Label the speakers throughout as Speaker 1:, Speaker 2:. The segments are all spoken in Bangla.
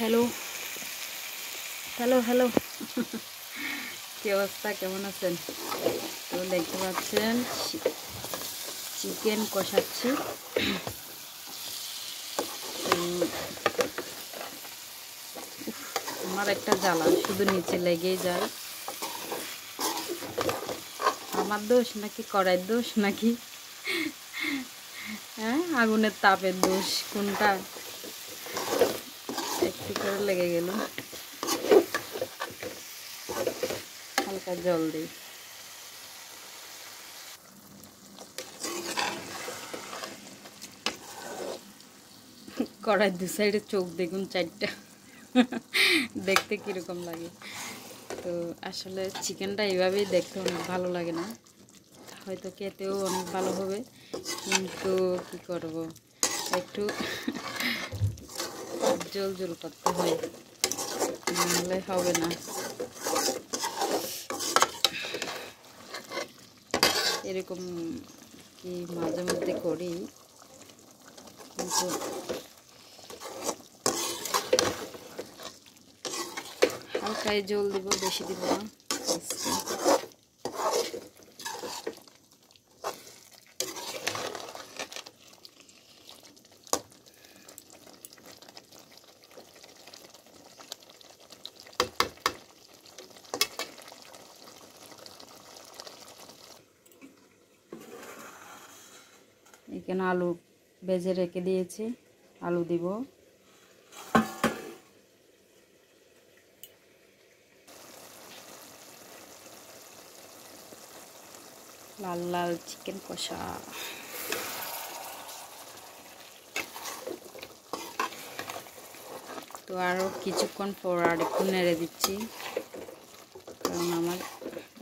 Speaker 1: হ্যালো হ্যালো হ্যালো কি অবস্থা, কেমন আছেন? তো দেখতে পাচ্ছেন চিকেন কষাচ্ছি। আমার একটা জ্বালা শুধু নিচে লেগেই যায়। আমার দোষ নাকি কড়াইয়ের দোষ নাকি হ্যাঁ আগুনের তাপের দোষ, কোনটা? একটু করে লেগে গেল, হালকা জল দিই। কড়াই দু সাইডে চোখ দেখুন, চারটা, দেখতে কীরকম লাগে। তো আসলে চিকেনটা এইভাবেই দেখতে অনেক ভালো লাগে না, হয়তো খেতেও অনেক ভালো হবে, কিন্তু কি করব, একটু জল জল করতে হয়, নাহলে হবে না। এরকম কি মাঝে মধ্যে করি, কিন্তু হালকায় জল দিব, বেশি দিব না। এখানে আলু ভেজে রেখে দিয়েছি, আলু দিব। লাল লাল চিকেন কষা। তো আরও কিছুক্ষণ পর আর একটু নেড়ে দিচ্ছি, কারণ আমার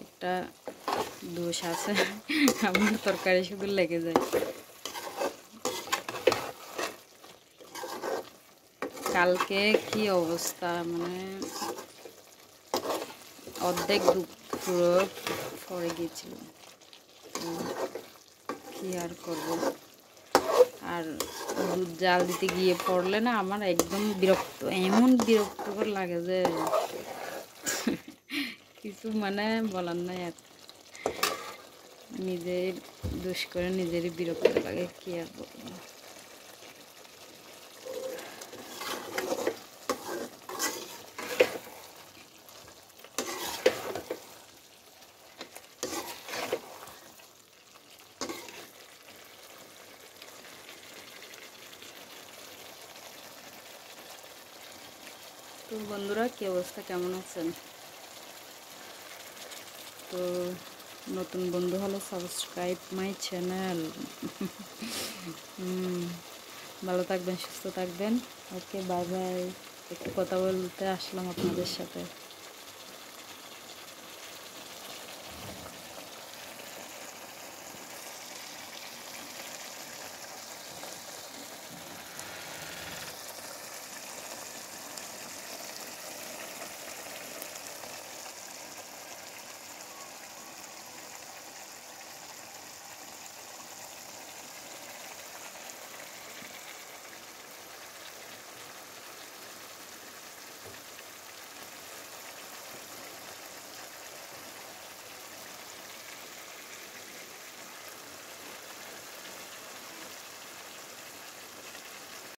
Speaker 1: একটা দোষ আছে, আমার তরকারি শুধু লেগে যায়। কালকে কি অবস্থা, মানে অর্ধেক পুরো পড়ে গিয়েছিল, কি আর করব। আর দুধ জাল দিতে গিয়ে পড়লে না আমার একদম বিরক্ত, এমন বিরক্তকর লাগে যে কিছু মানে বলার নাই। আর নিজের দোষ করে নিজেরই বিরক্ত লাগে, কি আর বলবো। তো বন্ধুরা, কি অবস্থা, কেমন আছেন? তো নতুন বন্ধু হলে সাবস্ক্রাইব মাই চ্যানেল। ভালো থাকবেন, সুস্থ থাকবেন। ওকে, বাই বাই। একটু কথা বলতে আসলাম আপনাদের সাথে।